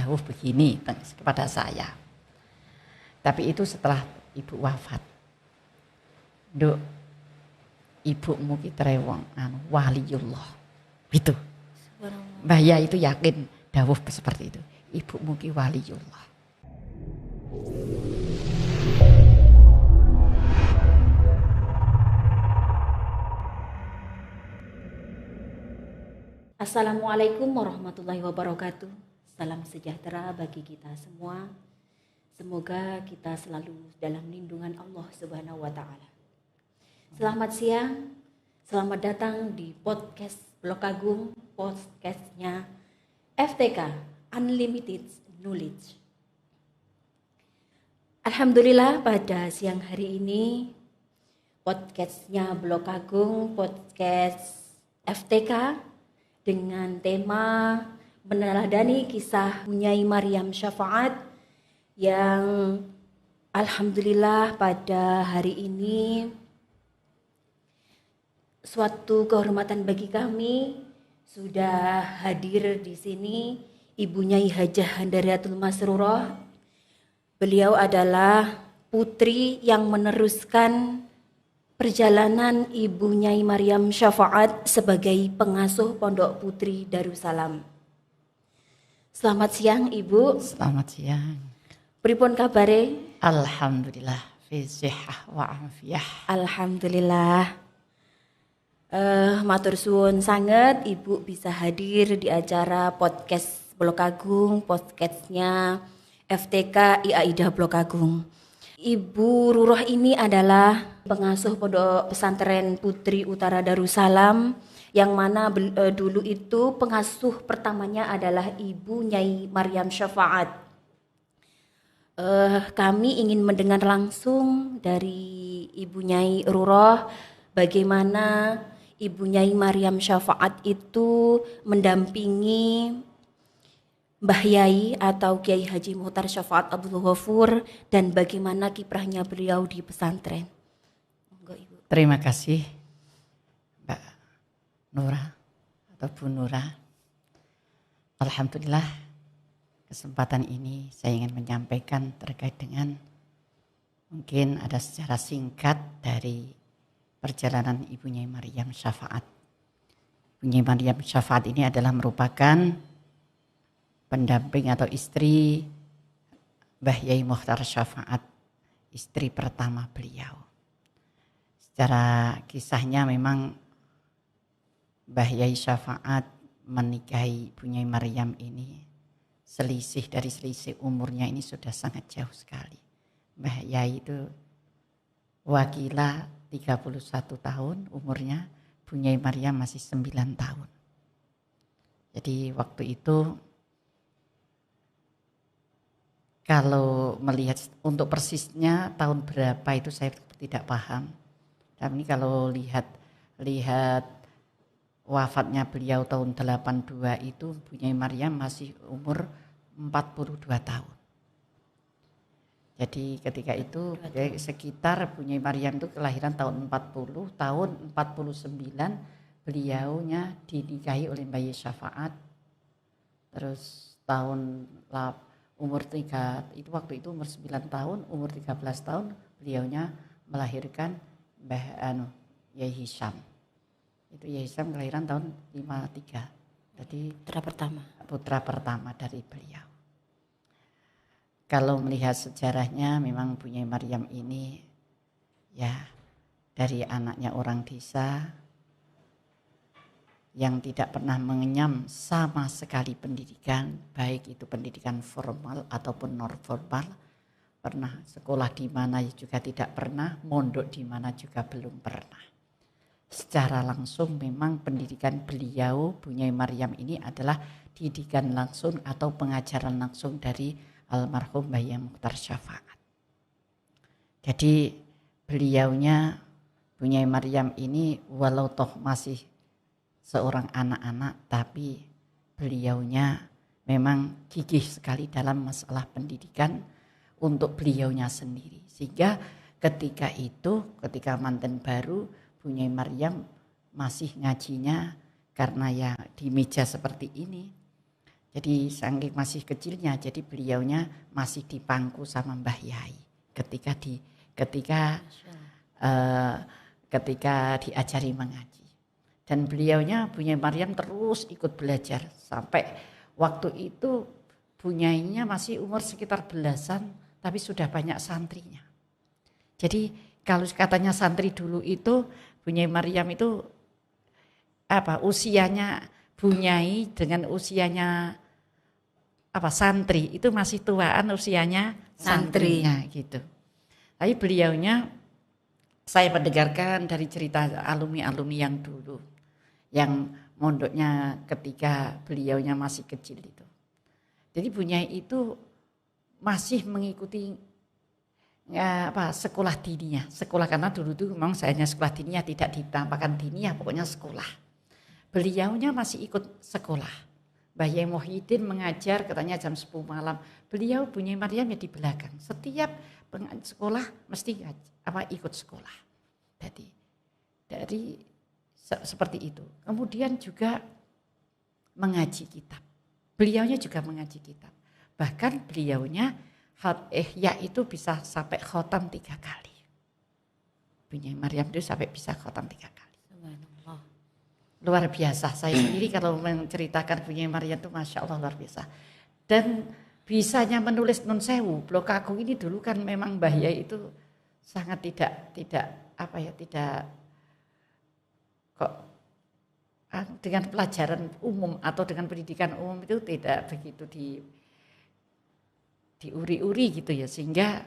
dawuh begini kepada saya. Tapi itu setelah ibu wafat. Nduk, ibumu ki trewong waliullah. Itu. Mbah Ya itu yakin dawuh seperti itu. Ibumu ki waliullah. Assalamualaikum warahmatullahi wabarakatuh. Salam sejahtera bagi kita semua. Semoga kita selalu dalam lindungan Allah Subhanahu wa taala. Selamat siang. Selamat datang di podcast Blok Agung, podcastnya FTK Unlimited Knowledge. Alhamdulillah pada siang hari ini podcastnya Blok Agung, podcast FTK dengan tema meneladani kisah Nyai Maryam Syafaat yang alhamdulillah pada hari ini suatu kehormatan bagi kami sudah hadir di sini Ibu Nyai Hajah Handariatul Masrurah. Beliau adalah putri yang meneruskan perjalanan Ibu Nyai Maryam Syafaat sebagai pengasuh Pondok Putri Darussalam. Selamat siang Ibu. Selamat siang. Pripun kabare? Alhamdulillah fi shihah wa afiyah. Alhamdulillah. Matur suwun sangat Ibu bisa hadir di acara podcast Blok Agung, podcastnya FTK IAIDA Blok Agung. Ibu Rurah ini adalah pengasuh Pondok Pesantren Putri Utara Darussalam yang mana dulu itu pengasuh pertamanya adalah Ibu Nyai Maryam Syafaat. Kami ingin mendengar langsung dari Ibu Nyai Rurah bagaimana Ibu Nyai Maryam Syafaat itu mendampingi Mbah Yai atau Kiai Haji Muhtar Syafaat Abdul Ghafur dan bagaimana kiprahnya beliau di pesantren. Ibu. Terima kasih Mbak Nura atau Bu Nura. Alhamdulillah kesempatan ini saya ingin menyampaikan terkait dengan mungkin ada secara singkat dari perjalanan Ibu Nyai Maryam Syafaat. Ibu Nyai Maryam Syafaat ini adalah merupakan pendamping atau istri Mbah Yai Muhtar Syafaat, istri pertama beliau. Secara kisahnya memang Mbah Yai Syafaat menikahi Ibu Nyai Maryam ini dari selisih umurnya ini sudah sangat jauh sekali. Mbah Yai itu wakila 31 tahun umurnya, Bu Nyai Maryam masih 9 tahun. Jadi waktu itu kalau melihat untuk persisnya tahun berapa itu saya tidak paham. Tapi kalau lihat wafatnya beliau tahun 82 itu Bu Nyai Maryam masih umur 42 tahun. Jadi ketika itu sekitar Bu Nyai Maryam itu kelahiran tahun 40, tahun 49 beliaunya dinikahi oleh Mbah Yai Syafaat. Terus tahun umur 3 itu waktu itu umur 9 tahun, umur 13 tahun beliaunya melahirkan Mbah Yai Hisham. Itu Yai Hisham kelahiran tahun 53. Jadi putra pertama dari beliau. Kalau melihat sejarahnya memang Bu Nyai Maryam ini ya dari anaknya orang desa yang tidak pernah mengenyam sama sekali pendidikan, baik itu pendidikan formal ataupun non formal. Pernah sekolah di mana juga tidak pernah, mondok di mana juga belum pernah. Secara langsung memang pendidikan beliau, Bu Nyai Maryam ini adalah didikan langsung atau pengajaran langsung dari almarhum Mbah Yai Muhtar Syafaat. Jadi beliaunya Bu Nyai Maryam ini walau toh masih seorang anak-anak tapi beliaunya memang gigih sekali dalam masalah pendidikan untuk beliaunya sendiri. Sehingga ketika manten baru Bu Nyai Maryam masih ngajinya karena ya di meja seperti ini. Jadi saking masih kecilnya, jadi beliaunya masih dipangku sama Mbah Yai ketika eh, ketika diajari mengaji. Dan beliaunya Bunyai Maryam terus ikut belajar sampai waktu itu Bunyainya masih umur sekitar belasan, tapi sudah banyak santrinya. Jadi kalau katanya santri dulu itu Bunyai Maryam itu usianya Bunyai dengan usianya santri itu masih tuaan usianya santrinya gitu. Tapi beliaunya saya mendengarkan dari cerita alumni-alumni yang dulu yang mondoknya ketika beliaunya masih kecil itu. Jadi Bunyai itu masih mengikuti sekolah diniyah. Sekolah karena dulu itu memang saya hanya sekolah diniyah, tidak ditambahkan diniyah, pokoknya sekolah. Beliaunya masih ikut sekolah. Mbah Yai Muhyiddin mengajar katanya jam 10 malam. Beliau Bunyai Maryam ya di belakang. Setiap sekolah mesti ikut sekolah. Dari seperti itu. Kemudian juga mengaji kitab. Beliaunya juga mengaji kitab. Bahkan beliaunya Ihya itu bisa sampai khotam 3 kali. Bunyai Maryam itu sampai bisa khotam 3 kali. Luar biasa, saya sendiri kalau menceritakan Bunyai Maryam itu Masya Allah luar biasa. Dan bisanya menulis Nun Sewu, Blok Agung ini dulu kan memang Mbah Yai itu sangat tidak kok dengan pelajaran umum atau dengan pendidikan umum itu tidak begitu diuri-uri gitu ya, sehingga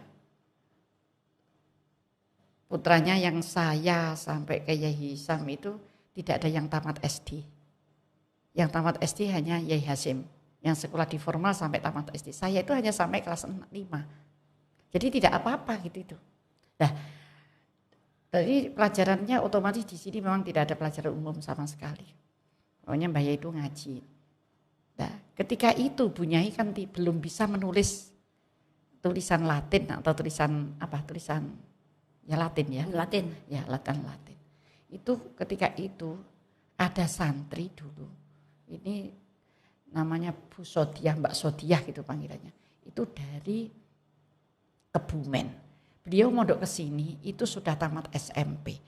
putranya yang saya sampai ke Yai Hisam itu tidak ada yang tamat SD. Yang tamat SD hanya Yai Hasim. Yang sekolah di formal sampai tamat SD. Saya itu hanya sampai kelas 5. Jadi tidak apa-apa gitu itu. Nah, dari pelajarannya otomatis di sini memang tidak ada pelajaran umum sama sekali. Pokoknya Mbah Yai itu ngaji. Nah, ketika itu Bunyai kan belum bisa menulis tulisan Latin atau tulisan Latin ya. Latin. Itu ketika itu ada santri dulu, ini namanya Bu Sodiah, Mbak Sodiah gitu panggilannya, itu dari Kebumen. Beliau mondok ke sini itu sudah tamat SMP.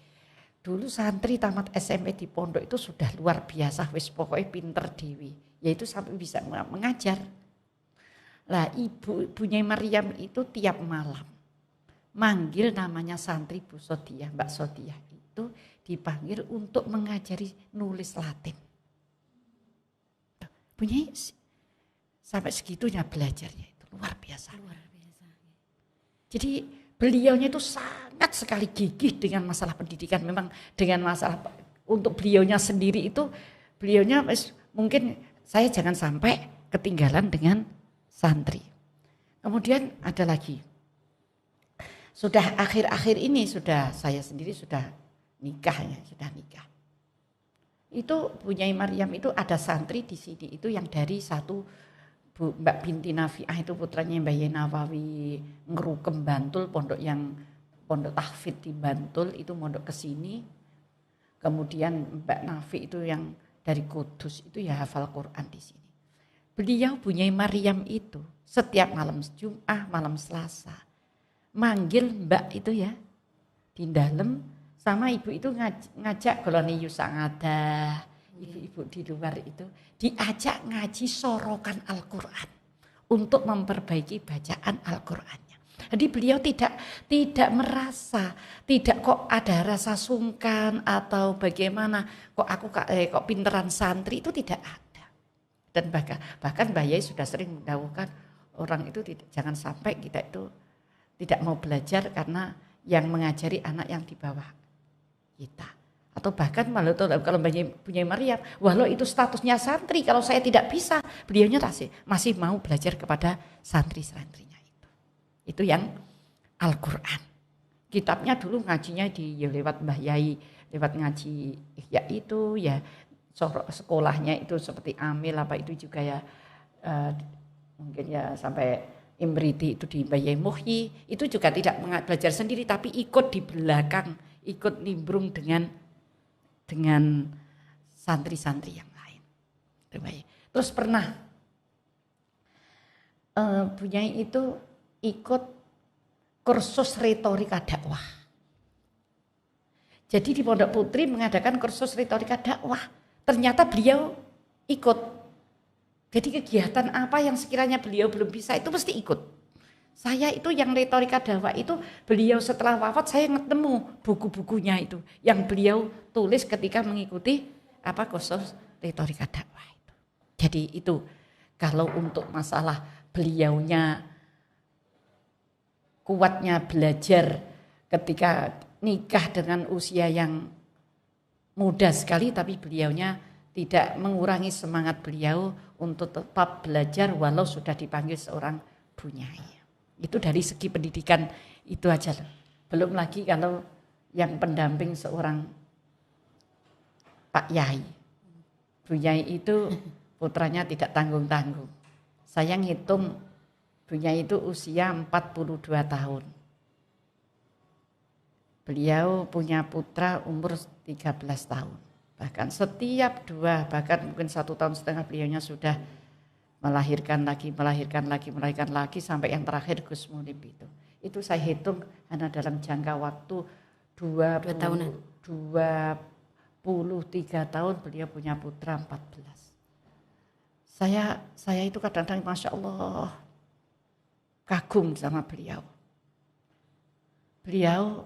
Dulu santri tamat SMP di pondok itu sudah luar biasa, wis pokoknya pinter dewi, yaitu sampai bisa mengajar. Lah Bunyai Maryam itu tiap malam manggil namanya santri Bu Sodiah, Mbak Sodiah itu dipanggil untuk mengajari nulis Latin. Bunyai sampai segitunya belajarnya itu luar biasa. Jadi beliaunya itu sangat sekali gigih dengan masalah pendidikan. Memang dengan masalah untuk beliaunya sendiri itu beliaunya mungkin saya jangan sampai ketinggalan dengan santri. Kemudian ada lagi. Sudah akhir-akhir ini saya sendiri sudah nikah. Itu Bunyai Maryam itu ada santri di sini itu yang dari satu Mbak Binti Nafiah itu putranya Mbak Yai Nawawi Ngerukem Bantul, pondok tahfidz di Bantul itu mondok ke sini. Kemudian Mbak Nafi itu yang dari Kudus itu ya hafal Quran di sini. Beliau Bunyai Maryam itu setiap malam Jumat, malam Selasa manggil Mbak itu ya di dalam sama ibu itu ngajak golongan Yusa ngadah, ibu-ibu di luar itu diajak ngaji sorokan Al-Quran untuk memperbaiki bacaan Al-Qurannya. Jadi beliau tidak merasa, tidak kok ada rasa sungkan atau bagaimana kok aku kok pinteran santri, itu tidak ada. Dan bahkan Mbah Yai sudah sering mendawuhkan orang itu jangan sampai kita itu tidak mau belajar karena yang mengajari anak yang di bawah kita. Atau bahkan kalau Bunyai Maryam, walau itu statusnya santri, kalau saya tidak bisa, beliaunya masih mau belajar kepada santri-santrinya itu. Itu yang Al-Quran. Kitabnya dulu ngajinya lewat Mbah Yai, lewat ngaji ya itu ya sekolahnya itu seperti Amil apa itu juga ya mungkin ya sampai Imriti itu di Mbah Yai Muhyi, itu juga tidak belajar sendiri tapi ikut di belakang, ikut nimbrung dengan santri-santri yang lain. Terus pernah Bu Nyai itu ikut kursus retorika dakwah. Jadi di Pondok Putri mengadakan kursus retorika dakwah. Ternyata beliau ikut. Jadi kegiatan apa yang sekiranya beliau belum bisa itu mesti ikut. Saya itu yang retorika dakwah itu beliau setelah wafat saya ketemu buku-bukunya itu yang beliau tulis ketika mengikuti kursus retorika dakwah itu. Jadi itu kalau untuk masalah beliaunya kuatnya belajar ketika nikah dengan usia yang muda sekali, tapi beliaunya tidak mengurangi semangat beliau untuk tetap belajar walau sudah dipanggil seorang Bu Nyai. Itu dari segi pendidikan itu aja. Belum lagi kalau yang pendamping seorang Pak Yai. Bu Nyai itu putranya tidak tanggung-tanggung. Saya ngitung Bu Nyai itu usia 42 tahun. Beliau punya putra umur 13 tahun. Bahkan setiap 2, bahkan mungkin 1,5 tahun beliaunya sudah melahirkan lagi sampai yang terakhir Gus Munib itu. Itu saya hitung hanya dalam jangka waktu 23 tahun beliau punya putra 14. Saya itu kadang-kadang Masya Allah kagum sama beliau. Beliau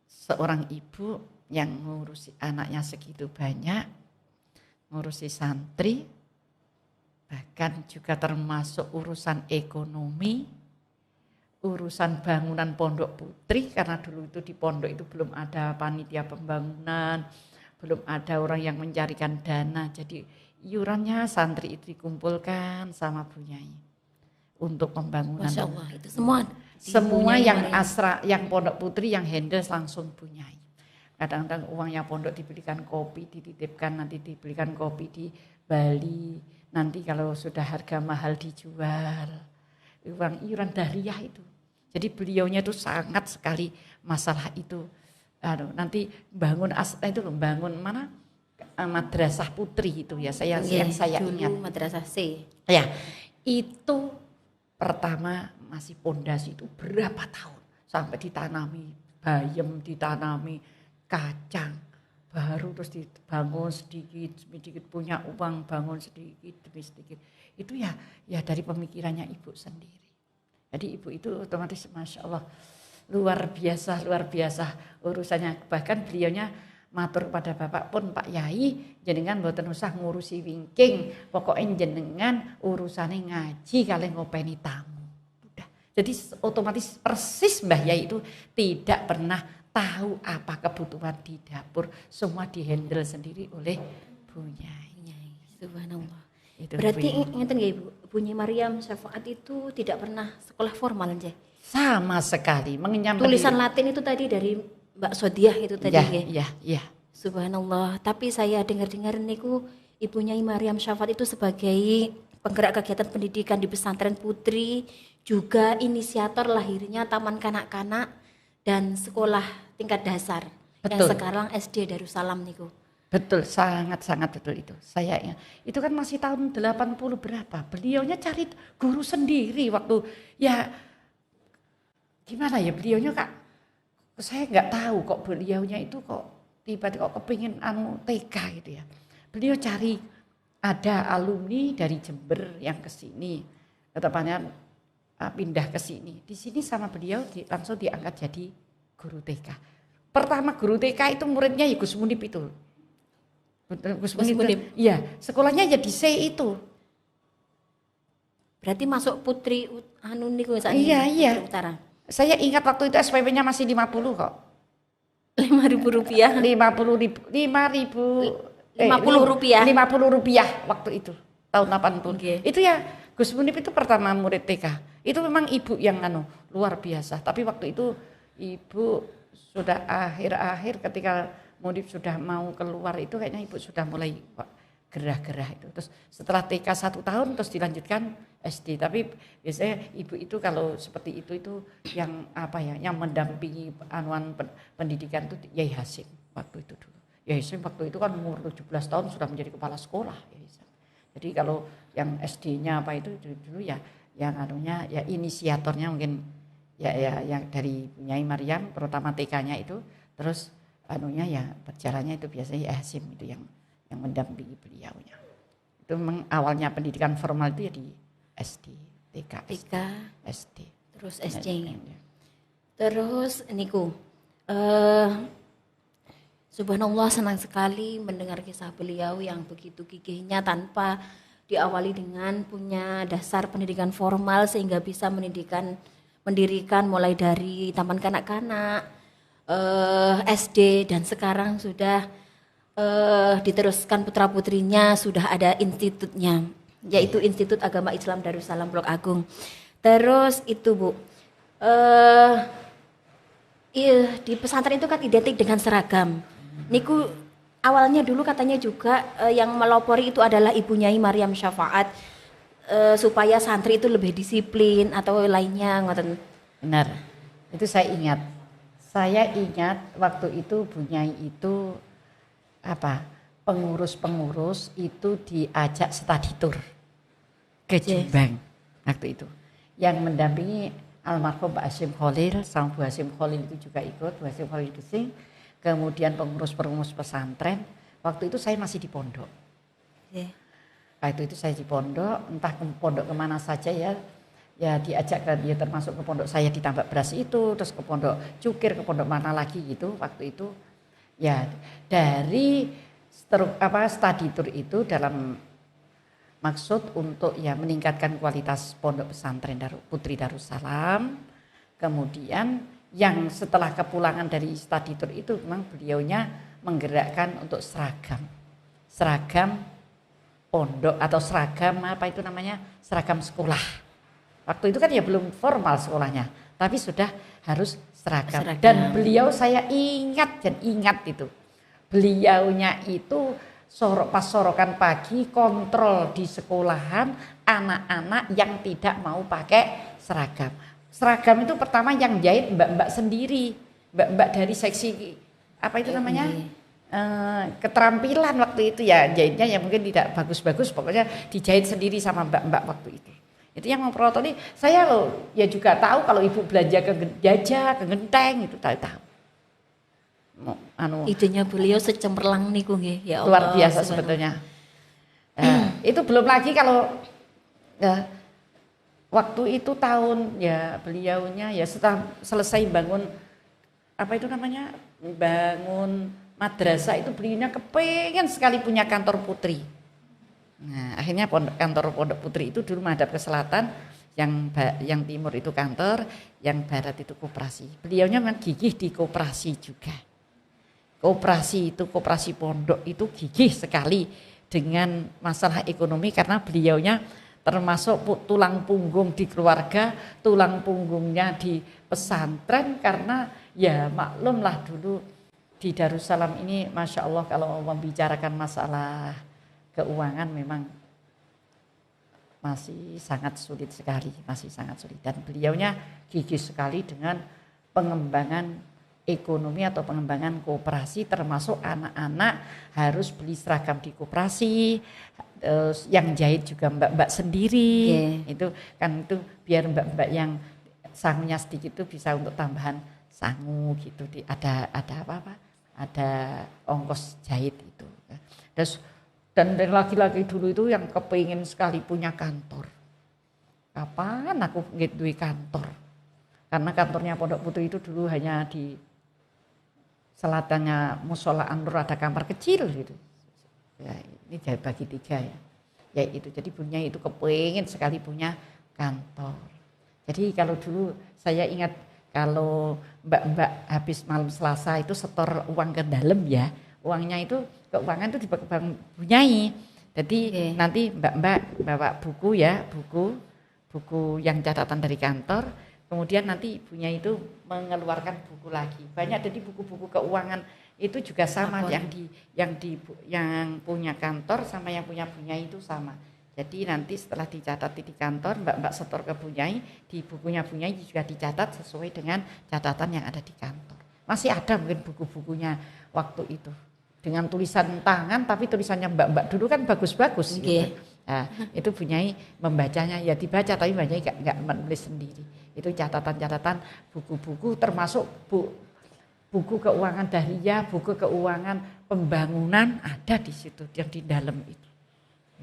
seorang ibu yang ngurusi anaknya segitu banyak, ngurusi santri, bahkan juga termasuk urusan ekonomi, urusan bangunan Pondok Putri, karena dulu itu di pondok itu belum ada panitia pembangunan, belum ada orang yang mencarikan dana, jadi iurannya santri itu dikumpulkan sama Bu Nyai untuk pembangunan. Masya Allah, itu semua yang yang Pondok Putri yang handle langsung Bu Nyai. Kadang-kadang uangnya pondok dibelikan kopi, dititipkan, nanti dibelikan kopi di Bali, nanti kalau sudah harga mahal dijual. Iuran dahriah itu. Jadi beliaunya itu sangat sekali masalah itu. Nanti bangun bangun mana madrasah putri itu ya, yang saya ingat. Madrasah C. Ya, itu pertama masih pondasi itu berapa tahun sampai ditanami bayam, ditanami kacang, baru terus dibangun sedikit punya uang bangun sedikit demi sedikit. Itu ya dari pemikirannya ibu sendiri. Jadi ibu itu otomatis Masya Allah luar biasa urusannya. Bahkan beliaunya matur pada bapak pun Pak Yai jenengan mboten usah ngurusi wingking, pokoknya jenengan urusane ngaji kalian ngopeni tamu. Udah. Jadi otomatis persis Mbah Yai itu tidak pernah tahu apa kebutuhan di dapur, semua dihandle sendiri oleh Bu Nyai. Subhanallah. Berarti ngeten nggih Ibu, Bu Nyai Maryam Syafaat itu tidak pernah sekolah formal aja. Sama sekali mengenyam tulisan Latin itu tadi dari Mbak Sodiah itu tadi ya. Subhanallah. Tapi saya dengar-dengar niku Ibu Nyai Maryam Syafaat itu sebagai penggerak kegiatan pendidikan di pesantren Putri, juga inisiator lahirnya Taman Kanak-kanak dan sekolah tingkat dasar. Betul. Yang sekarang SD Darussalam niku. Betul, sangat betul itu. Saya itu kan masih tahun 80 berapa. Beliaunya cari guru sendiri waktu ya gimana ya beliaunya Kak. Saya nggak tahu kok beliaunya itu kok tiba-tiba kok kepingin TK gitu ya. Beliau cari ada alumni dari Jember yang ke sini. Ketepatnya pindah ke sini. Di sini sama beliau langsung diangkat jadi guru TK. Pertama guru TK itu muridnya ya Gus Munib itu. Gus Munib. Iya, sekolahnya ya di C itu. Berarti masuk Putri niku Iya. Utara. Saya ingat waktu itu SPP-nya masih 50 kok. Rp5.000. 50 rupiah waktu itu tahun 80. Okay. Itu ya Gus Munib itu pertama murid TK. Itu memang ibu yang luar biasa. Tapi waktu itu ibu sudah akhir ketika Munib sudah mau keluar itu kayaknya ibu sudah mulai gerah-gerah itu. Terus setelah TK 1 tahun terus dilanjutkan SD. Tapi biasanya ibu itu kalau seperti itu yang yang mendampingi pendidikan itu Yai Hasim waktu itu dulu. Yai Hasim waktu itu kan umur 17 tahun sudah menjadi kepala sekolah. Jadi kalau yang SD-nya apa itu dulu ya yang anunya ya inisiatornya mungkin ya yang dari Nyai Maryam pertama TK-nya itu, terus anunya ya berjalannya itu biasanya Hasim itu yang mendampingi beliaunya. Itu memang awalnya pendidikan formal itu ya di SD, TK, SD. Terus SD. Terus niku subhanallah, senang sekali mendengar kisah beliau yang begitu gigihnya tanpa diawali dengan punya dasar pendidikan formal sehingga bisa mendirikan mulai dari taman kanak-kanak, SD, dan sekarang sudah diteruskan putra-putrinya sudah ada institutnya, yaitu Institut Agama Islam Darussalam Blok Agung. Terus itu Bu, di pesantren itu kan identik dengan seragam. Niku awalnya dulu katanya juga yang melopori itu adalah Ibu Nyai Maryam Syafaat, supaya santri itu lebih disiplin atau lainnya ngoten. Benar, itu saya ingat. Saya ingat waktu itu Bu Nyai itu pengurus-pengurus itu diajak study tour ke Jombang waktu itu. Yang mendampingi almarhum Pak Hasyim Khalil sama Bu Hasyim Khalil itu juga ikut, Bu Hasyim Khalil Gesing. Kemudian pengurus-pengurus pesantren. Waktu itu saya masih di pondok. Waktu itu saya di pondok, entah ke pondok kemana saja ya diajak ke dia, termasuk ke pondok saya di Tambak Beras itu, terus ke pondok Cukir, ke pondok mana lagi gitu waktu itu. Ya dari study tour itu dalam maksud untuk ya meningkatkan kualitas pondok pesantren Putri Darussalam. Kemudian yang setelah kepulangan dari study tour itu memang beliaunya menggerakkan untuk seragam pondok atau seragam seragam sekolah. Waktu itu kan ya belum formal sekolahnya, tapi sudah harus seragam. Dan beliau saya ingat itu, beliaunya itu pas sorokan pagi kontrol di sekolahan anak-anak yang tidak mau pakai seragam. Seragam itu pertama yang jahit mbak-mbak sendiri, mbak-mbak dari seksi keterampilan waktu itu ya, jahitnya ya mungkin tidak bagus-bagus, pokoknya dijahit sendiri sama mbak-mbak waktu itu. Itu yang memperotoli saya loh, ya juga tahu kalau ibu belanja ke Gajah, ke Genteng itu tahu. Idenya beliau secemerlang niku nggih, ya Allah. Luar biasa sebetulnya. Itu belum lagi kalau waktu itu tahun ya beliaunya ya setelah selesai bangun bangun madrasah itu beliaunya kepengen sekali punya kantor putri. Nah akhirnya kantor pondok putri itu dulu menghadap ke selatan, yang timur itu kantor, yang barat itu koperasi. Beliaunya memang gigih di koperasi juga. Koperasi pondok itu gigih sekali dengan masalah ekonomi karena beliaunya termasuk tulang punggung di keluarga, tulang punggungnya di pesantren, karena ya maklumlah dulu di Darussalam ini Masya Allah kalau membicarakan masalah keuangan memang masih sangat sulit sekali, dan beliaunya gigih sekali dengan pengembangan ekonomi atau pengembangan koperasi, termasuk anak-anak harus beli seragam di koperasi. Yang jahit juga mbak-mbak sendiri, itu biar mbak-mbak yang sangunya sedikit itu bisa untuk tambahan sangu gitu, ada ongkos jahit itu. Terus dan laki-laki dulu itu yang kepingin sekali punya kantor. Kapan aku duwe kantor? Karena kantornya Pondok Putri itu dulu hanya di selatannya Musola An-Nur ada kamar kecil gitu. Ya, ini bagi 3 ya. Ya itu jadi punya itu kepengen sekali punya kantor. Jadi kalau dulu saya ingat kalau mbak-mbak habis malam Selasa itu setor uang ke dalam ya. Uangnya itu keuangan itu di Bank Bunyai. Jadi nanti mbak-mbak bawa buku yang catatan dari kantor. Kemudian nanti ibunya itu mengeluarkan buku lagi. Banyak jadi buku-buku keuangan itu juga sama, yang punya kantor sama yang punya Bunyai itu sama. Jadi nanti setelah dicatat di kantor, mbak-mbak setor ke Bunyai, di bukunya Bunyai juga dicatat sesuai dengan catatan yang ada di kantor. Masih ada mungkin buku-bukunya waktu itu dengan tulisan tangan, tapi tulisannya mbak-mbak dulu kan bagus-bagus. Gitu. Nah, itu Bu Nyai membacanya ya dibaca tapi Bu Nyai nggak menulis sendiri. Itu catatan-catatan buku-buku termasuk buku keuangan dahliyah, buku keuangan pembangunan ada di situ yang di dalam itu.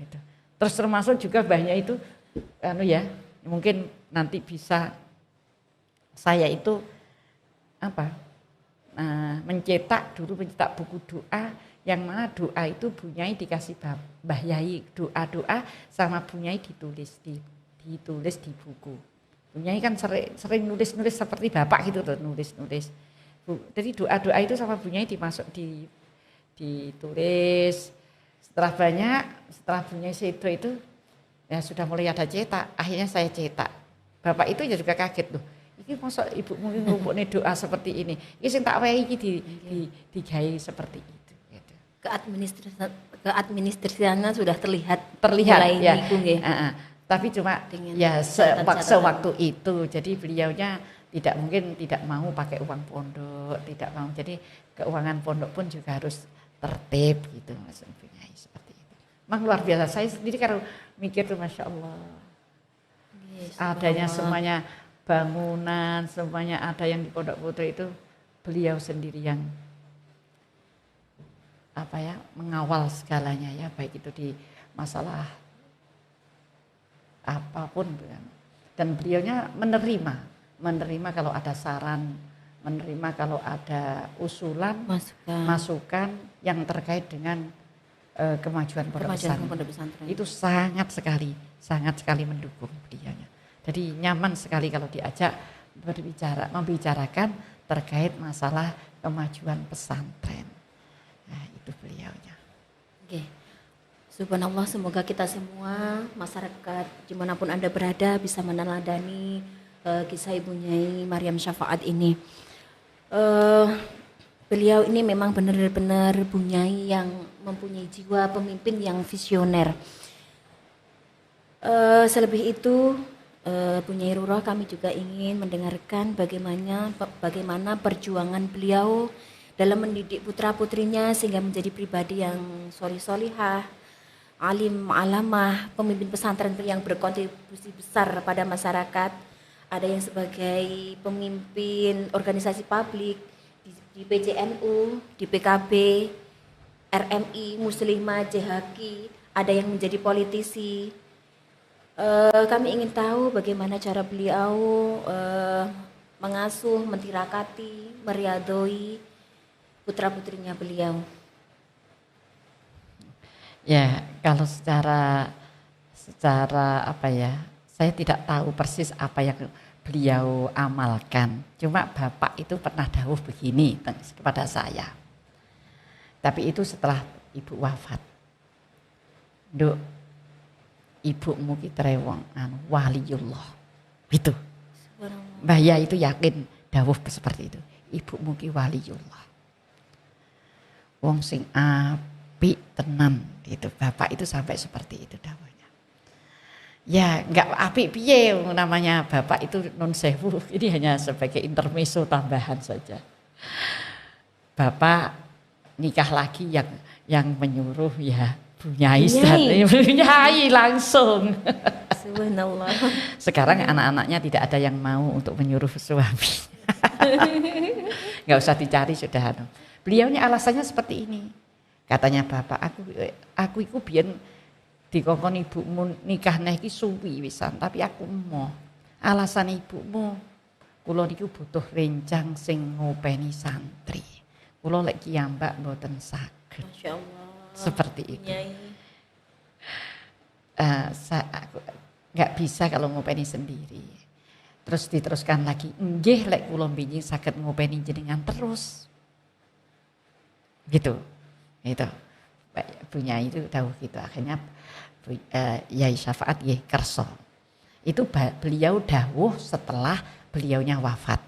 Gitu. Terus termasuk juga banyak itu mungkin nanti bisa saya itu mencetak buku doa yang mana doa itu Bu Nyai dikasih Mbah Yai doa-doa sama Bu Nyai ditulis di buku. Bu Nyai kan sering nulis seperti Bapak gitu tuh nulis. Jadi doa-doa itu sama Bu Nyai ditulis. Setelah Bu Nyai sedo itu ya sudah mulai ada cetak. Akhirnya saya cetak. Bapak itu ya juga kaget loh. Iki mosok ibu mungkin ngumpulne doa seperti ini. Iki sing tak wehi iki digawe seperti itu. Gitu. Keadministrasiannya sudah terlihat mulai ya. Tapi cuma dengan ya sewaktu itu. Jadi beliaunya tidak mau pakai uang pondok, tidak mau. Jadi keuangan pondok pun juga harus tertib gitu maksudnya seperti itu. Memang luar biasa. Saya sendiri kalau mikir tuh Masya Allah. Yes, adanya semuanya bangunan, semuanya ada yang di Pondok Putri itu beliau sendiri yang mengawal segalanya ya, baik itu di masalah apapun. Dan beliaunya menerima kalau ada saran, menerima kalau ada usulan, masukan yang terkait dengan kemajuan pondok pesantren. Itu sangat sekali mendukung beliaunya. Jadi nyaman sekali kalau diajak membicarakan terkait masalah kemajuan pesantren. Nah, itu beliaunya. Oke. Subhanallah, semoga kita semua masyarakat dimanapun Anda berada bisa meneladani kisah Ibu Nyai Maryam Syafaat ini. Beliau ini memang benar-benar Bu Nyai yang mempunyai jiwa pemimpin yang visioner. Selebih itu Bu Nyai Rurah, kami juga ingin mendengarkan bagaimana perjuangan beliau dalam mendidik putra-putrinya sehingga menjadi pribadi yang solihah, alim, alamah, pemimpin pesantren yang berkontribusi besar pada masyarakat. Ada yang sebagai pemimpin organisasi publik di PCNU, di PKB, RMI, Muslimah, JHQ, ada yang menjadi politisi. Kami ingin tahu bagaimana cara beliau mengasuh, mentirakati, meriadoi putra-putrinya beliau. Ya, kalau secara saya tidak tahu persis apa yang beliau amalkan. Cuma Bapak itu pernah dawuh begini kepada saya. Tapi itu setelah Ibu wafat. Nduk, ibumu ki trewong waliullah. Itu. Mbah Yai itu yakin dawuh seperti itu. Ibumu ki waliullah. Wong sing apik tenan itu. Bapak itu sampai seperti itu dawuhnya. Ya, enggak apik piye namanya Bapak itu non sewu. Ini hanya sebagai intermezzo tambahan saja. Bapak nikah lagi yang menyuruh ya Bu Nyai, Bu Nyai langsung. Subhanallah. Sekarang anak-anaknya tidak ada yang mau untuk menyuruh suami. Nggak usah dicari sudah. Beliaunya alasannya seperti ini. Katanya Bapak, aku iku biyen dikongkon ibumu nikah neh iki suwi wisan, tapi aku mau. Alasan ibumu, kula niku butuh rencang sing ngopeni santri. Kula lek kiyambak mboten saged. Masyaallah. Seperti itu. Aku nggak bisa kalau ngopeni sendiri. Terus diteruskan lagi, nggih lek kula binjing saged ngopeni jenengan terus. Gitu. Itu. Bu Nyai itu tahu gitu. Akhirnya Yai Syafaat nggih kersa. Itu beliau dawuh setelah beliaunya wafat.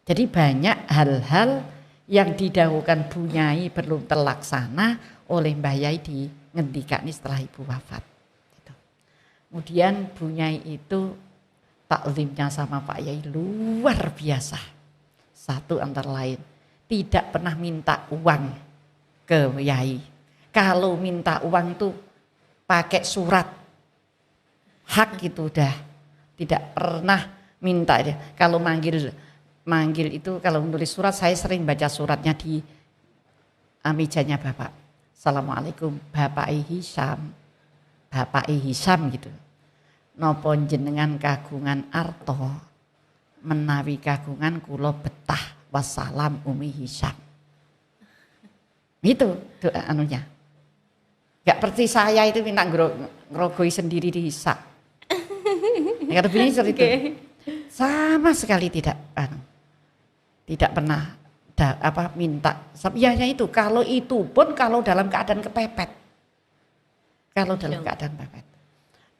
Jadi banyak hal-hal yang didahulukan Bu Nyai belum terlaksana oleh Mbah Yai di ngendikane setelah ibu wafat. Gitu. Kemudian Bu Nyai itu taklimnya sama Pak Yai luar biasa. Satu antara lain, tidak pernah minta uang ke Yai. Kalau minta uang tuh pakai surat hak gitu udah, tidak pernah minta dia. Kalau manggil itu kalau nulis surat, saya sering baca suratnya di mejanya Bapak. Assalamualaikum Bapak Hisham gitu. Nopo jenengan kagungan arto menawi kagungan kula betah, wassalam Umi Hisham. Itu doa anunya. Gak seperti saya itu minta ngerogoi sendiri di Hisa. Kata bini seperti itu. Sama sekali tidak pernah minta. Ya itu kalau itu pun kalau dalam keadaan kepepet. Kalau dalam keadaan kepepet.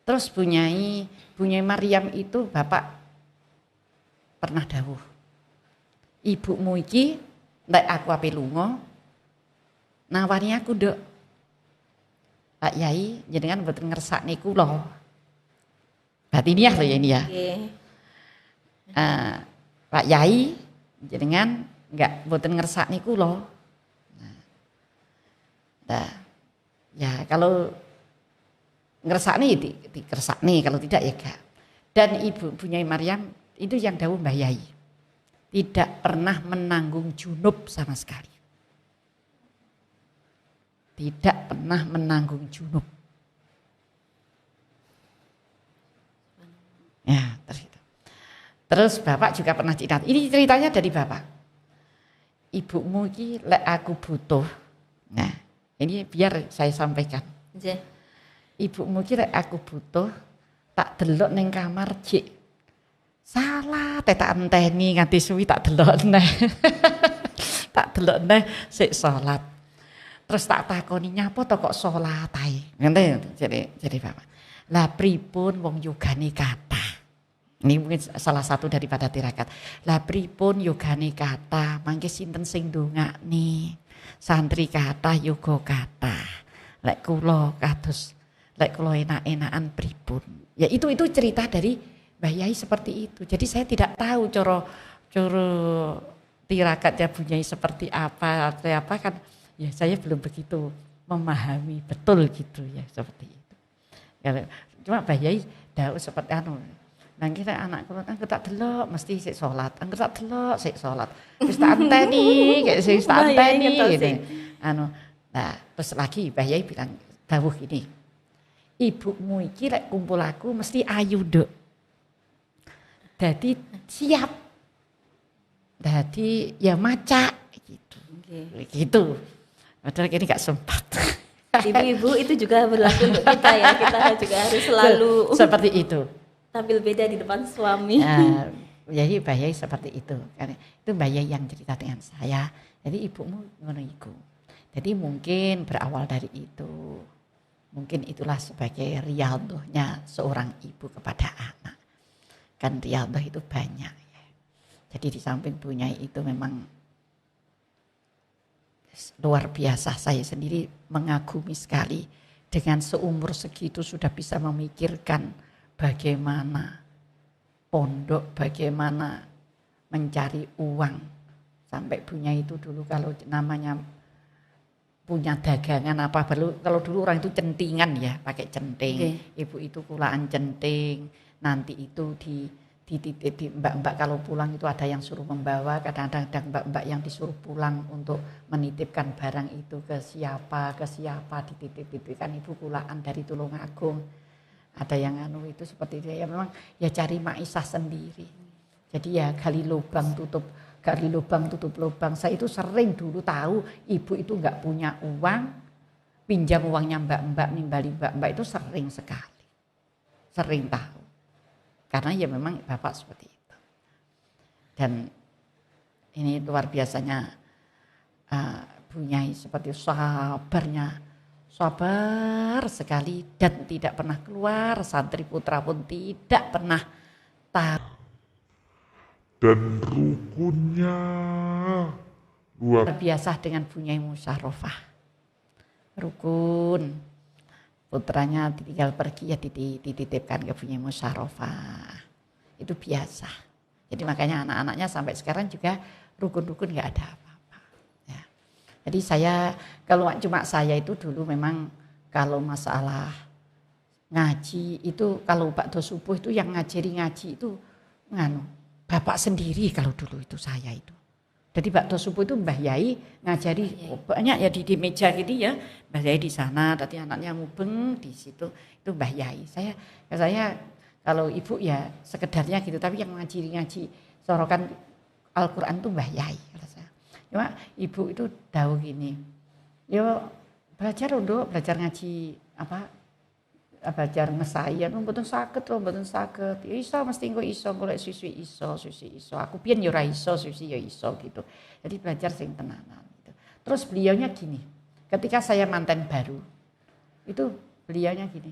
Terus Bunyai Maryam itu Bapak pernah dawuh. Ibumu iki nek aku ape lunga nawani aku nduk. Pak Yai jenengan mboten ngersakne kula. Batiniah lho ya ini ya. Pak Yai jenengan enggak mboten ngersakne kula. Nah, ya kalau ngersakne dikersakne, kalau tidak ya enggak. Dan Ibu Bunyai Maryam itu yang dawuh Mbah Yai. Tidak pernah menanggung junub sama sekali. Tidak pernah menanggung junub. Ya, terus Bapak juga pernah cerita. Ini ceritanya dari Bapak. Ibumu ini lek aku butuh. Nah, ini biar saya sampaikan. Ibumu ini lek aku butuh, tak delok ning kamar jik. Salah, tak enteni nganti suwi tak delok neh. Tak delok neh sik salat. Terus tak takoni nyapa to kok salat ae. Ngene jadi Bapak. Lah pripun wong yogane kathah. Ini mungkin salah satu daripada tirakat. Lah pripun yogane kathah, mangke sinten sing ndongakne. Santri kathah yoga kathah. Lek kula kados lek kula enak-enakan pripun. Ya itu cerita dari Mbah Yai seperti itu. Jadi saya tidak tahu coro tirakatnya Bunyai seperti apa atau apa kan. Ya saya belum begitu memahami betul gitu ya seperti itu. Ya, cuma Mbah Yai dawuh seperti nang kita anak kula kan tak delok mesti sik salat. Angger tak delok sik salat. Wis tak anteni, kayak wis tak anteni gitu. Nah, terus lagi Mbah Yai bilang dawuh gini. Ibumu iki lek kumpul aku mesti ayu, Nduk. Dadi siap. Dadi ya macak gitu. Gitu. Padahal ini gak sempat. Ibu-ibu itu juga berlaku untuk kita ya. Kita juga harus selalu seperti itu. Tampil beda di depan suami. Jadi Mbah Yai seperti itu. Karena itu Mbah Yai yang cerita dengan saya. Jadi ibumu ngono iku. Jadi mungkin berawal dari itu. Mungkin itulah sebagai riyadhahnya seorang ibu kepada anak. Kan riyadhah itu banyak ya. Jadi di samping Bunyai itu memang luar biasa, saya sendiri mengagumi sekali dengan seumur segitu sudah bisa memikirkan bagaimana pondok, bagaimana mencari uang. Sampai Bunyai itu dulu kalau namanya punya dagangan apa kalau dulu orang itu centingan ya, pakai centing. Ibu itu kulaan centing, nanti itu di mbak-mbak kalau pulang itu ada yang suruh membawa, kadang-kadang mbak-mbak yang disuruh pulang untuk menitipkan barang itu ke siapa dititip-titipkan ibu kulaan dari Tulungagung. Ada yang itu seperti itu ya, memang ya cari maisha sendiri. Jadi ya gali lubang tutup lubang. Saya itu sering dulu tahu ibu itu enggak punya uang, pinjam uangnya mbak-mbak, nimbali mbak-mbak itu sering sekali. Sering tahu. Karena ya memang Bapak seperti itu. Dan ini luar biasanya Bunyai seperti sabar sekali dan tidak pernah keluar, santri putra pun tidak pernah tahu. Dan rukunnya luar biasa dengan Bunyai Musyarofah. Rukun. Putranya ditinggal pergi ya dititipkan ke Bunyai Musyarofah. Itu biasa. Jadi makanya anak-anaknya sampai sekarang juga rukun-rukun gak ada apa-apa. Jadi saya, kalau cuma saya itu dulu memang kalau masalah ngaji itu kalau ba'da subuh itu yang ngajari ngaji itu bapak sendiri kalau dulu itu saya itu. Jadi ba'da subuh itu Mbah Yai ngajari banyak ya di meja gitu ya. Mbah Yai di sana, tadi anaknya mubeng di situ itu Mbah Yai. Saya kalau ibu ya sekedarnya gitu, tapi yang ngaji sorokan Al-Quran itu Mbah Yai. Cuma ibu itu tahu gini, yo belajar ngaji belajar ngesai mboten saged. Ya iso mesti engko iso golek suwi iso. Aku piyen ya ora iso, suwi ya iso gitu. Jadi belajar sing tenanan gitu. Terus beliaunya gini, ketika saya manten baru, itu beliaunya gini,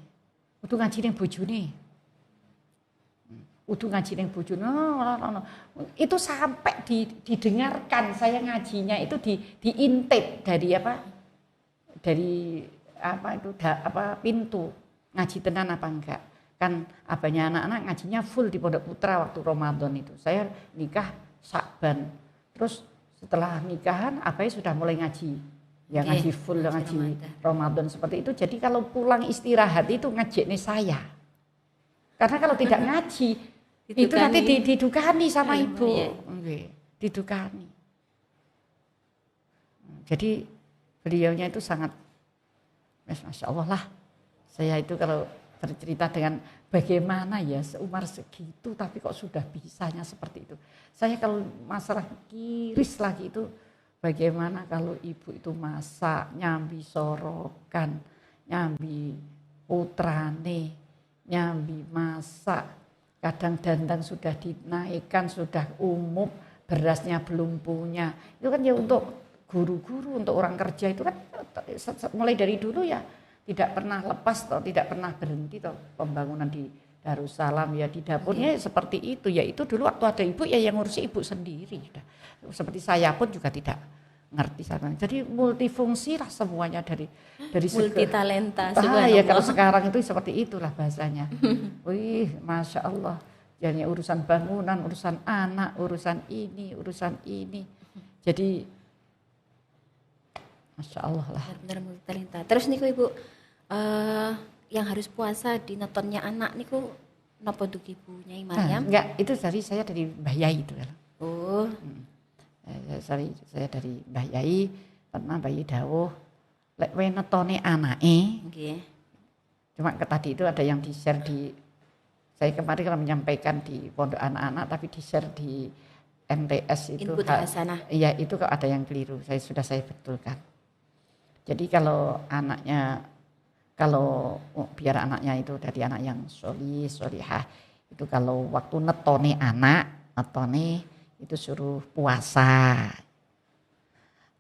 kudu ngaji ning bojone. Itu sampai didengarkan saya ngajinya itu diintip dari pintu. Ngaji tenan apa enggak, kan abahnya anak-anak ngajinya full di Pondok Putra waktu Ramadan itu. Saya nikah Syakban, terus setelah nikahan abahnya sudah mulai ngaji ya, ngaji full, ngaji Ramadan seperti itu. Jadi kalau pulang istirahat itu ngajeknya saya, karena kalau tidak ngaji itu nanti didukani sama ibu, didukani. Jadi beliaunya itu sangat, masya Allah lah. Saya itu kalau bercerita dengan bagaimana ya seumur segitu tapi kok sudah bisanya seperti itu. Saya kalau masalah kiris lagi itu bagaimana kalau ibu itu masak, nyambi sorokan, nyambi putrane, nyambi masak. Kadang dandang sudah dinaikkan, sudah umum, berasnya belum punya. Itu kan ya untuk guru-guru, untuk orang kerja itu kan mulai dari dulu ya. Tidak pernah lepas atau tidak pernah berhenti toh pembangunan di Darussalam ya, di dapurnya seperti itu ya. Itu dulu waktu ada ibu ya yang ngurusi ibu sendiri. Seperti saya pun juga tidak ngerti sana. Jadi multifungsi lah semuanya dari multi talenta. Ya kalau sekarang itu seperti itulah bahasanya. Wih, masya Allah. Jadi urusan bangunan, urusan anak, urusan ini. Jadi masya Allah lah. Benar multi talenta. Terus niku ibu, yang harus puasa di netonnya anak niku napa untuk ibu Nyai Maryam? Enggak, itu saya dari Mbah Yai itu kan. Oh. Saya dari Mbah Yai, pernah Mbah Yai dawuh lek we netone anake. Nggih. Cuma tadi itu ada yang di-share saya kemarin kalau menyampaikan di pondok anak-anak tapi di-share di MTS itu. Input hasanah. Iya, itu kok ada yang keliru. Saya betulkan. Jadi kalau biar anaknya itu dari anak yang solihah, itu kalau waktu netone itu suruh puasa.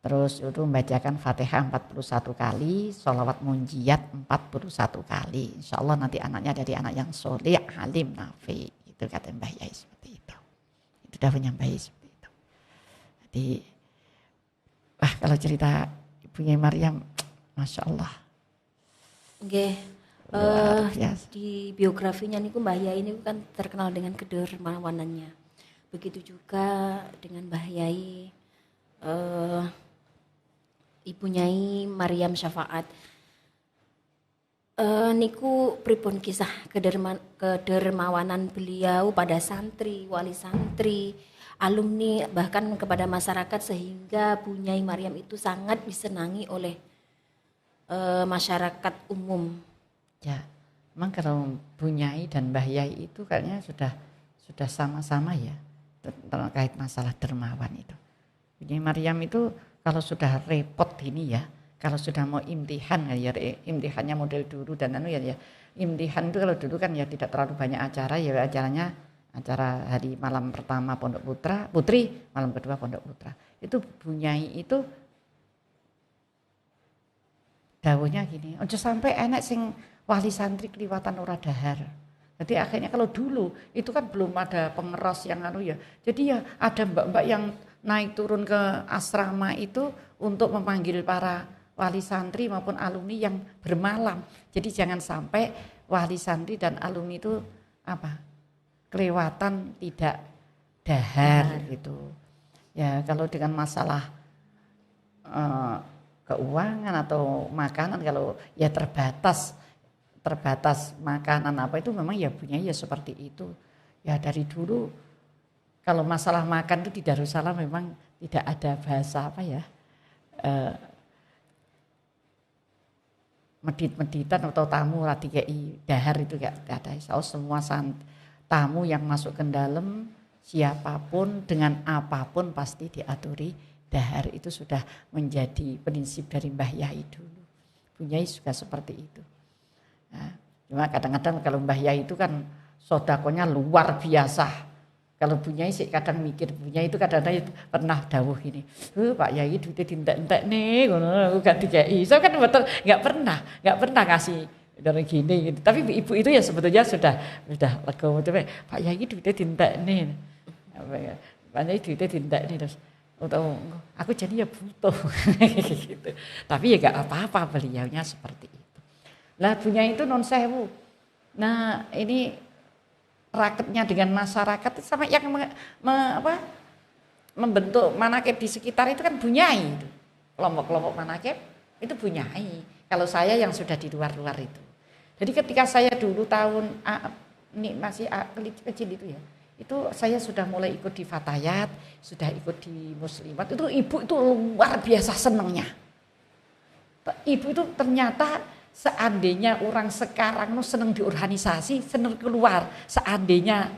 Terus itu membacakan Fatihah 41 kali, sholawat munjiat 41 kali. Insya Allah nanti anaknya dari anak yang solih, alim, nafi. Itu kata Mbah Yai seperti itu. Itu dawuhnya Mbah Yai seperti itu. Jadi, kalau cerita Ibunya Maryam, masya Allah. Oke, di biografinya niku Mbah Yai ini kan terkenal dengan kedermawanannya. Begitu juga dengan Mbah Yai, Ibu Nyai Maryam Syafaat. Niku pripun kisah kedermawanan beliau pada santri, wali santri, alumni, bahkan kepada masyarakat sehingga Bu Nyai Maryam itu sangat disenangi oleh masyarakat umum. Ya, memang kalau Bu Nyai dan Mbah Yai itu kayaknya sudah sama-sama ya terkait masalah dermawan itu. Bu Nyai Maryam itu kalau sudah repot ini ya, kalau sudah mau imtihan ya, imtihannya model dulu dan imtihan itu kalau dulu kan ya tidak terlalu banyak acara ya, acara hari malam pertama Pondok Putri, malam kedua Pondok Putra. Itu Bu Nyai itu dawuhnya gini, ojo sampai enek sing wali santri kliwatan ora dahar. Jadi akhirnya kalau dulu itu kan belum ada pengeras yang ya. Jadi ya ada mbak-mbak yang naik turun ke asrama itu untuk memanggil para wali santri maupun alumni yang bermalam. Jadi jangan sampai wali santri dan alumni itu kelewatan tidak dahar gitu. Ya kalau dengan masalah keuangan atau makanan kalau ya terbatas terbatas makanan apa itu memang ya punya ya seperti itu. Ya dari dulu kalau masalah makan itu di Darussalam memang tidak ada bahasa apa ya, medit-meditan atau tamu rati kei dahar itu gak ada. Semua tamu yang masuk ke dalam siapapun dengan apapun pasti diaturi dahar. Itu sudah menjadi prinsip dari Mbah Yai dulu. Bunyai juga seperti itu. Nah, cuma kadang-kadang kalau Mbah Yai itu kan sodakonya luar biasa. Kalau Bunyai sih kadang mikir, Bunyai itu kadang-kadang pernah dawuh gini, Pak Yai duitnya dintek-entek nih, gak dikei. Saya kan betul nggak pernah ngasih dari gini, gitu. Tapi ibu itu ya sebetulnya sudah legowo, Pak Yai duitnya dintek nih, Pak Yai duitnya dintek nih terus. Aku jadi ya butuh gitu. Tapi ya gak apa-apa beliaunya seperti itu. Lah Bunyai itu non sewu. Nah ini raketnya dengan masyarakat sampai yang membentuk manakib di sekitar itu kan Bunyai itu. Kelompok-kelompok manakib itu Bunyai. Kalau saya yang sudah di luar-luar itu. Jadi ketika saya dulu tahun ini masih kecil itu ya. Itu saya sudah mulai ikut di Fatayat, sudah ikut di Muslimat. Itu ibu itu luar biasa senangnya. Ibu itu ternyata seandainya orang sekarang senang di organisasi, senang keluar, seandainya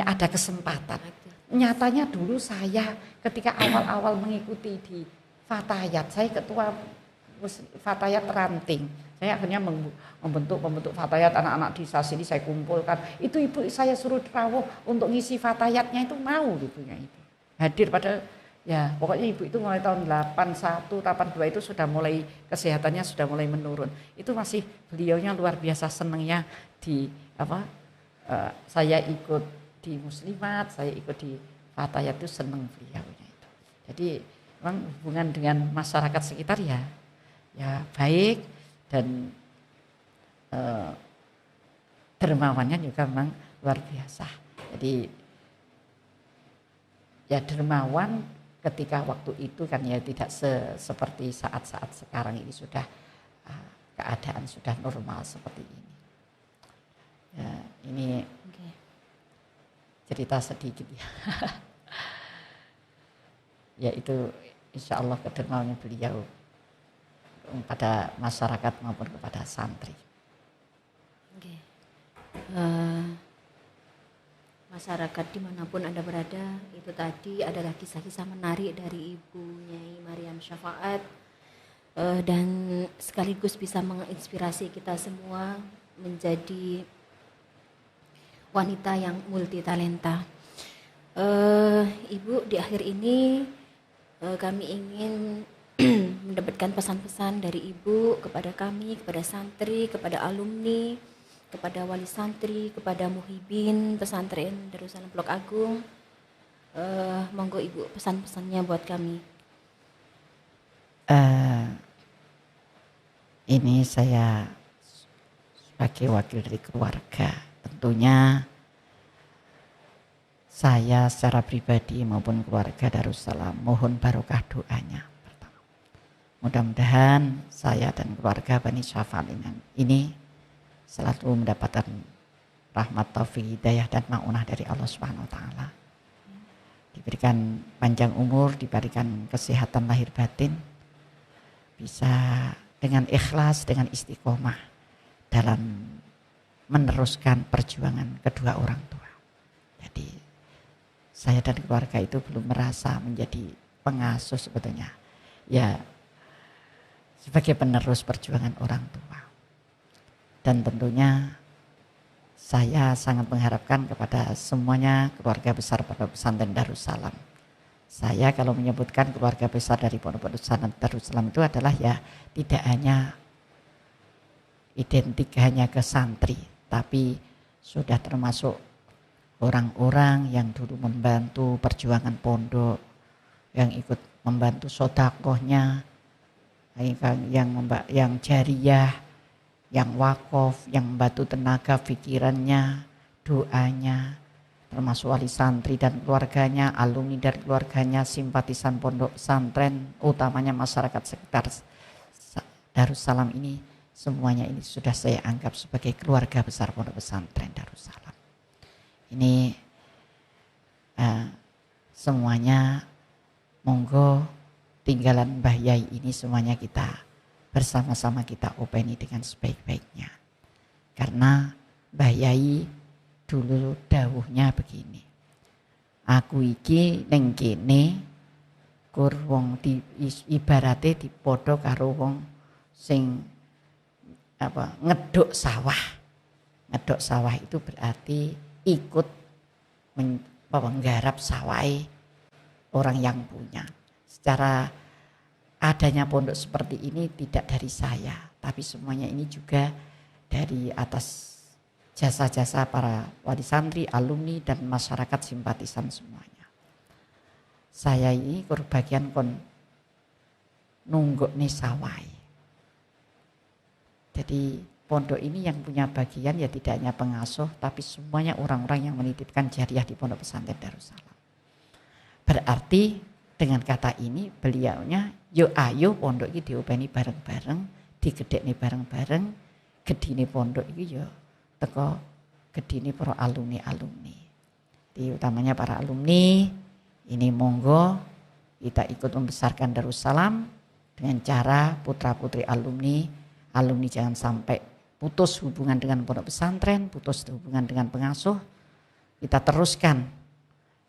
ada kesempatan. Nyatanya dulu saya ketika awal-awal mengikuti di Fatayat, saya ketua Fatayat Ranting. Saya akhirnya membentuk Fatayat, anak-anak di sini saya kumpulkan. Itu ibu saya suruh rawuh untuk ngisi Fatayatnya itu mau ibunya itu. Hadir pada ya pokoknya ibu itu mulai tahun 81, 82 itu sudah mulai kesehatannya sudah mulai menurun. Itu masih beliaunya luar biasa senangnya di saya ikut di Muslimat, saya ikut di Fatayat itu senang beliaunya itu. Jadi memang hubungan dengan masyarakat sekitar ya baik dan dermawannya juga memang luar biasa. Jadi ya dermawan ketika waktu itu kan ya tidak seperti saat-saat sekarang ini sudah keadaan sudah normal seperti ini. Ya, ini cerita sedikit ya. Ya itu insya Allah kedermawannya beliau pada masyarakat maupun kepada santri. Masyarakat dimanapun Anda berada, itu tadi adalah kisah-kisah menarik dari Ibu Nyai Maryam Syafaat dan sekaligus bisa menginspirasi kita semua menjadi wanita yang multi talenta. Ibu, di akhir ini kami ingin mendapatkan pesan-pesan dari Ibu kepada kami, kepada santri, kepada alumni, kepada wali santri, kepada muhibin pesantren Darussalam Blok Agung. Monggo Ibu pesan-pesannya buat kami. Ini saya sebagai wakil dari keluarga, tentunya saya secara pribadi maupun keluarga Darussalam mohon barokah doanya. Mudah-mudahan saya dan keluarga Bani Syafaat ini selalu mendapatkan rahmat, taufik, hidayah dan maunah dari Allah Subhanahu wa taala. Diberikan panjang umur, diberikan kesehatan lahir batin, bisa dengan ikhlas, dengan istiqomah dalam meneruskan perjuangan kedua orang tua. Jadi saya dan keluarga itu belum merasa menjadi pengasuh sebetulnya. Ya sebagai penerus perjuangan orang tua. Dan tentunya saya sangat mengharapkan kepada semuanya keluarga besar Pondok Pesantren Darussalam. Saya kalau menyebutkan keluarga besar dari Pondok Pesantren Darussalam itu adalah ya tidak hanya identik hanya ke santri, tapi sudah termasuk orang-orang yang dulu membantu perjuangan pondok, yang ikut membantu sodakohnya, yang jariyah, yang wakaf, yang membantu tenaga pikirannya, doanya, termasuk wali santri dan keluarganya, alumni dan keluarganya, simpatisan pondok pesantren, utamanya masyarakat sekitar Darussalam ini semuanya ini sudah saya anggap sebagai keluarga besar Pondok Pesantren Darussalam. Ini semuanya monggo tinggalan Mbah Yai ini semuanya kita bersama-sama kita openi dengan sebaik-baiknya. Karena Mbah Yai dulu dawuhnya begini. Aku iki ning kene kur wong di ibarate dipadha karo wong sing ngeduk sawah. Ngeduk sawah itu berarti ikut menggarap sawai orang yang punya. Secara adanya pondok seperti ini tidak dari saya, tapi semuanya ini juga dari atas jasa-jasa para wali santri, alumni dan masyarakat simpatisan semuanya. Saya ini bagian kon nungguk nih sawai. Jadi pondok ini yang punya bagian ya tidak hanya pengasuh, tapi semuanya orang-orang yang menitipkan jariah di Pondok Pesantren Darussalam. Berarti dengan kata ini beliaunya, yo ayo pondok ini diopeni bareng-bareng, digedekne bareng-bareng, gedine pondok ini yo teko gedine para alumni-alumni. Di utamanya para alumni, ini monggo kita ikut membesarkan Darussalam dengan cara putra-putri alumni jangan sampai putus hubungan dengan pondok pesantren, putus hubungan dengan pengasuh, kita teruskan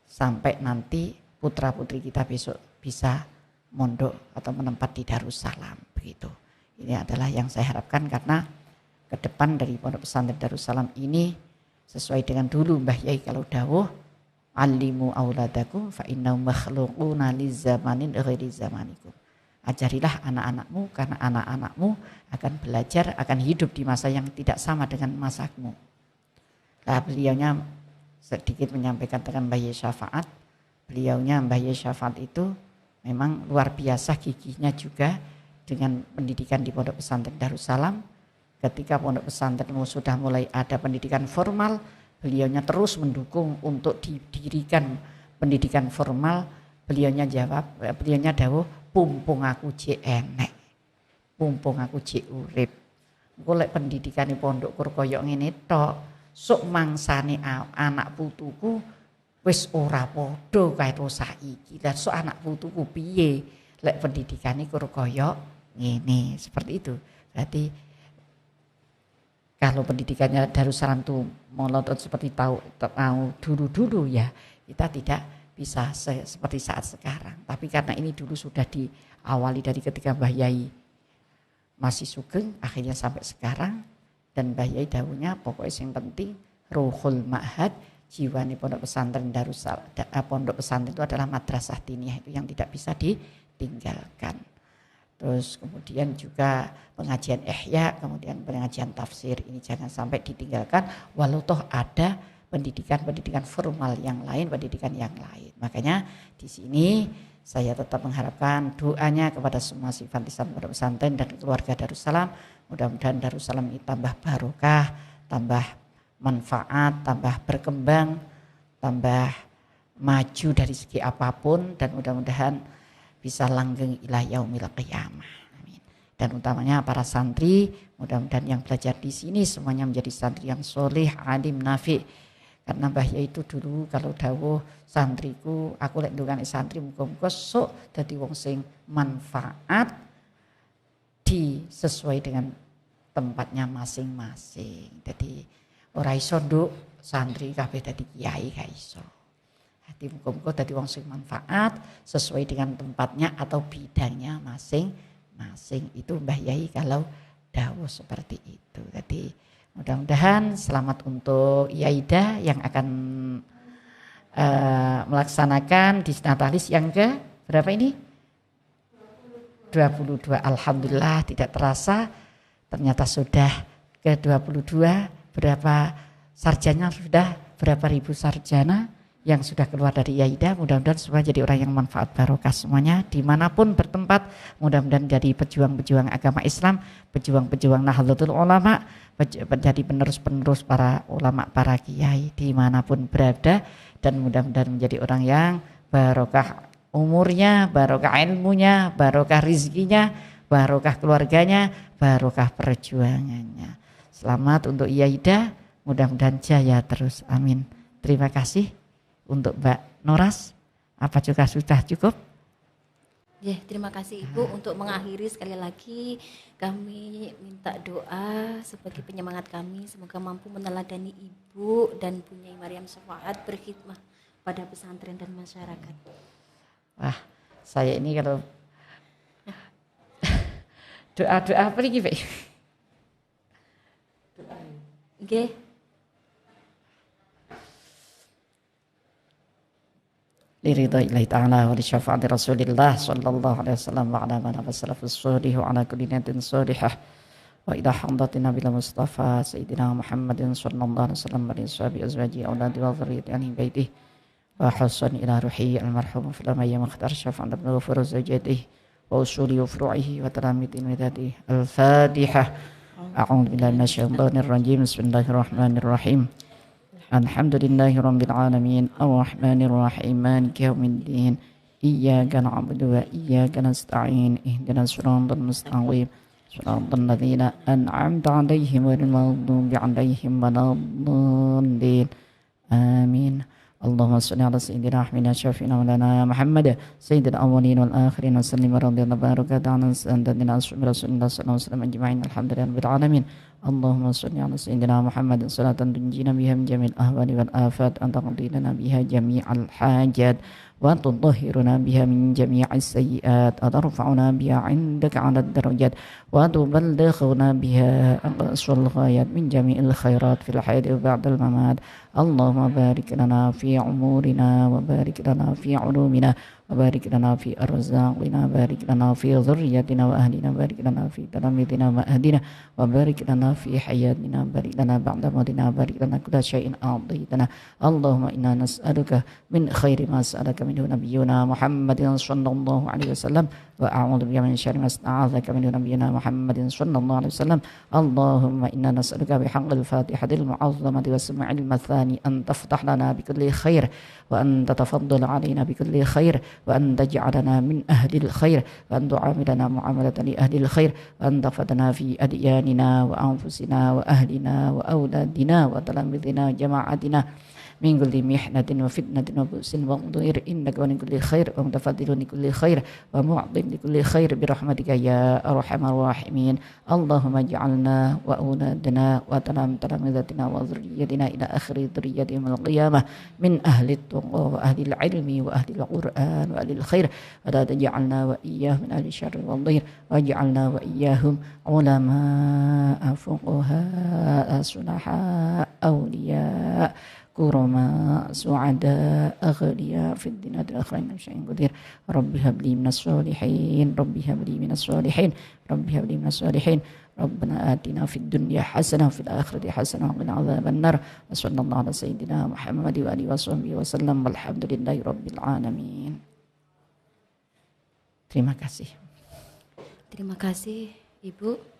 sampai nanti putra-putri kita besok bisa mondok atau menempat di Darussalam begitu. Ini adalah yang saya harapkan karena ke depan dari Pondok Pesantren Darussalam ini sesuai dengan dulu Mbah Yai kalau dawuh alimu auladakum fa innahum makhluquna lizamanin ghairi zamanikum. Ajarilah anak-anakmu karena anak-anakmu akan belajar, akan hidup di masa yang tidak sama dengan masamu. Nah, beliaunya sedikit menyampaikan dengan Mbah Yai Syafaat. Beliaunya Mbah Yai Syafaat itu memang luar biasa gigihnya juga dengan pendidikan di Pondok Pesantren Darussalam. Ketika Pondok Pesantren sudah mulai ada pendidikan formal, beliaunya terus mendukung untuk didirikan pendidikan formal. Beliaunya dawuh, pumpung aku jek enek, pumpung aku jek urip. Golek pendidikan di pondok kur koyok ngene tok, sok mangsane anak putuku wis ora padha karo saiki. Lah sok anak putuku piye lek pendidikane kur koyok ngene, seperti itu. Berarti kalau pendidikannya Darussalam itu monoton seperti tahu dulu ya, kita tidak bisa seperti saat sekarang. Tapi karena ini dulu sudah diawali dari ketika Mbah Yai masih sugeng, akhirnya sampai sekarang. Dan Mbah Yai dawuhnya pokoknya yang penting ruhul ma'had, jiwani Pondok Pesantren Darussalam. Pondok pesantren itu adalah madrasah diniyah, itu yang tidak bisa ditinggalkan. Terus kemudian juga pengajian ihya, kemudian pengajian tafsir, ini jangan sampai ditinggalkan walau toh ada pendidikan formal yang lain, pendidikan yang lain. Makanya di sini saya tetap mengharapkan doanya kepada semua simpatisan Pondok Pesantren dan keluarga Darussalam. Mudah-mudahan Darussalam ini tambah barokah, tambah manfaat, tambah berkembang, tambah maju dari segi apapun, dan mudah-mudahan bisa langgeng ila yaumil qiyamah. Amin. Dan utamanya para santri, mudah-mudahan yang belajar di sini semuanya menjadi santri yang soleh, alim, nafi. Karena Mbah Yai itu dulu kalau dawuh santriku, aku lek ndongane santri muga-muga sok dadi wong sing manfaat sesuai dengan tempatnya masing-masing. Jadi ora iso nduk santri kabeh dadi kiai gak iso. Hati muga-muga dadi wong sing manfaat sesuai dengan tempatnya atau bidangnya masing-masing. Itu Mbah Yai kalau dawuh seperti itu. Jadi mudah-mudahan selamat untuk Yaida yang akan melaksanakan disnatalis yang ke berapa ini? 22. Alhamdulillah tidak terasa ternyata sudah ke 22. Berapa sarjana sudah, berapa ribu sarjana yang sudah keluar dari Yaida. Mudah-mudahan semua jadi orang yang manfaat barokah semuanya dimanapun bertempat. Mudah-mudahan jadi pejuang-pejuang agama Islam, pejuang-pejuang Nahdlatul Ulama, menjadi penerus-penerus para ulama, para kiai dimanapun berada. Dan mudah-mudahan menjadi orang yang barokah umurnya, barokah ilmunya, barokah rizkinya. barokah keluarganya, barokah perjuangannya. Selamat untuk Ida, mudah-mudahan jaya terus, amin. Terima kasih untuk Mbak Noras. Apa juga sudah cukup? Ya, terima kasih Ibu. Untuk mengakhiri sekali lagi kami minta doa sebagai penyemangat kami, semoga mampu meneladani Ibu dan Bu Nyai Maryam Syafaat berkhidmah pada pesantren dan masyarakat. Wah, saya ini kalau doa-doa apa lagi, Pak? Oke. Liridha ilahi ta'ala wa li syafaati Rasulillah sallallahu alaihi wasallam wa ala man salafus salih wa ala kulli niyatin salihah wa ila hamdatina bil Mustafa sayyidina Muhammadin sallallahu alaihi wasallam wa li sahbihi azwaji auladi wa dzurriyyati ahli baitihi wa hasan ila ruhi al marhum fil mayyam mukhtar syafa'an bil ghufur zawjatihi wa usuli wa furu'ihi wa talamidin widati al Fatihah. A'udzu billahi minasyaitonir rajim. Bismillahirrahmanirrahim. Alhamdulillahi rabbil alamin arrahmanir rahim maliki yaumiddin iyyaka na'budu wa iyyaka nasta'in ihdinas siratal mustaqim siratal ladzina an'amta 'alaihim ghairil maghdubi 'alaihim waladdallin amin. Allahumma shalli ala sayyidina Ahmad syafi'ina maulana Muhammad sayyidil awwalin wal akhirin wa sallim radhiyallahu barakatuhu ala sayyidina Rasulullah sallallahu alaihi wasallam ajma'in alhamdulillahi rabbil alamin. Allahumma shalli ala sayyidina Muhammad salatan tunjina biha min jamil ahwali wal afat anta qadina biha jami'al hajat wa tudahhiruna biha min jami'is sayyi'at wa tarfa'una biha 'indaka 'ala darajat wa tuballighuna biha aqsal ghayat min jami'il khairat fil hayati wa ba'dal mamat. Allahumma barik lana fi umurina wa barik lana fi ulumina wa barik lana fi arzaqina barik lana fi dhurriyyatina wa ahlina barik lana fi talamidina wa ahdina wa barik lana fi hayatina barik lana ba'da mautina barik lana kulla syai'in a'taytana. Allahumma inna nas'aluka min khairi ma sa'alaka minhu nabiyyuna Muhammadin sallallahu alaihi wasallam wa a'udzu bika min syarri ma sta'adzaka minhu nabiyyuna Muhammadin sallallahu alaihi wasallam. Allahumma inna nas'aluka bihaqqil Fatihatil mu'azzamati wa sam'il mathani an taftah lana bikulli khair wa an tatafaddal alaina bikulli khair wa an taj'alana min ahlil khair wa an tu'amilana mu'amalatan li ahlil khair wa an tafatana fi adyanina wa anfusina wa ahlina wa auladina wa talamidina jama'atina min kulli mihnatin wa fitnatin wa bu'sin wa dhir innaka wa min kulli khair wa mutafaddilun li kulli khair wa mu'tin li kulli khair bi rahmatika ya arhamar rahimin. Allahumma ij'alna wa auladana wa talamidatina wa dhurriyyatina ila akhiri dhurriyyati yaumil qiyamah min ahli at-tuqa wa ahli al-ilmi wa ahli al-Qur'an wa ahli al-khair wa la taj'alna wa iyyahum min ahli syarri wa dhir waj'alna wa iyyahum ulama'a fuqaha sunaha awliya kurama su'ada aghliya fid dunya wal akhirah min syai'in qadir. Rabbi habli minas solihin rabbi habli minas solihin rabbi habli minas solihin Rabbana atina fid dunya hasanah wa fil akhirati hasanah wa qina adzaban nar. Wa sallallahu ala sayyidina Muhammad wa alihi washabbihi wasallam walhamdulillahi rabbil alamin. Terima kasih. Terima kasih Ibu.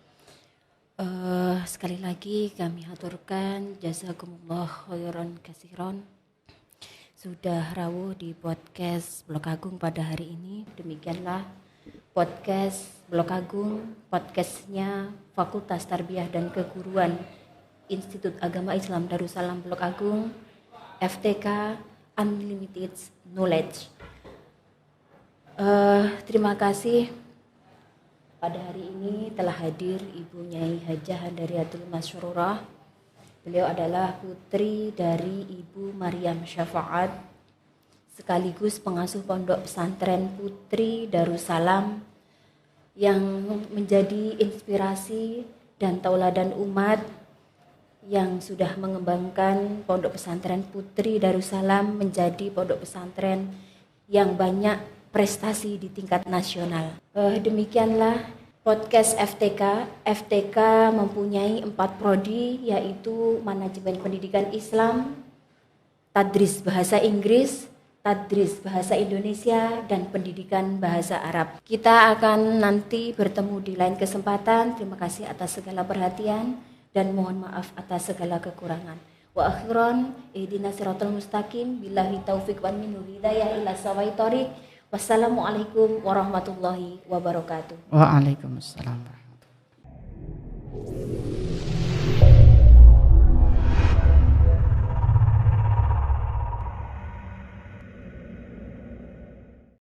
Sekali lagi kami haturkan jazakumullah khairan katsiran sudah rawuh di podcast Blok Agung pada hari ini. Demikianlah podcast Blok Agung, podcastnya Fakultas Tarbiyah dan Keguruan Institut Agama Islam Darussalam Blok Agung, FTK Unlimited Knowledge. Terima kasih. Pada hari ini telah hadir Ibu Nyai Hajah Handariyatul Masyururah. Beliau adalah putri dari Ibu Maryam Syafaat, sekaligus pengasuh pondok pesantren Putri Darussalam yang menjadi inspirasi dan tauladan umat yang sudah mengembangkan pondok pesantren Putri Darussalam menjadi pondok pesantren yang banyak prestasi di tingkat nasional. Demikianlah podcast FTK. FTK mempunyai 4 prodi, yaitu manajemen pendidikan Islam, tadris bahasa Inggris, tadris bahasa Indonesia, dan pendidikan bahasa Arab. Kita akan nanti bertemu di lain kesempatan. Terima kasih atas segala perhatian dan mohon maaf atas segala kekurangan. Wa akhiran ihdinas siratal mustaqim billahi taufik wal minul hidayah ila sawai thoriq. Wassalamualaikum warahmatullahi wabarakatuh. Waalaikumsalam.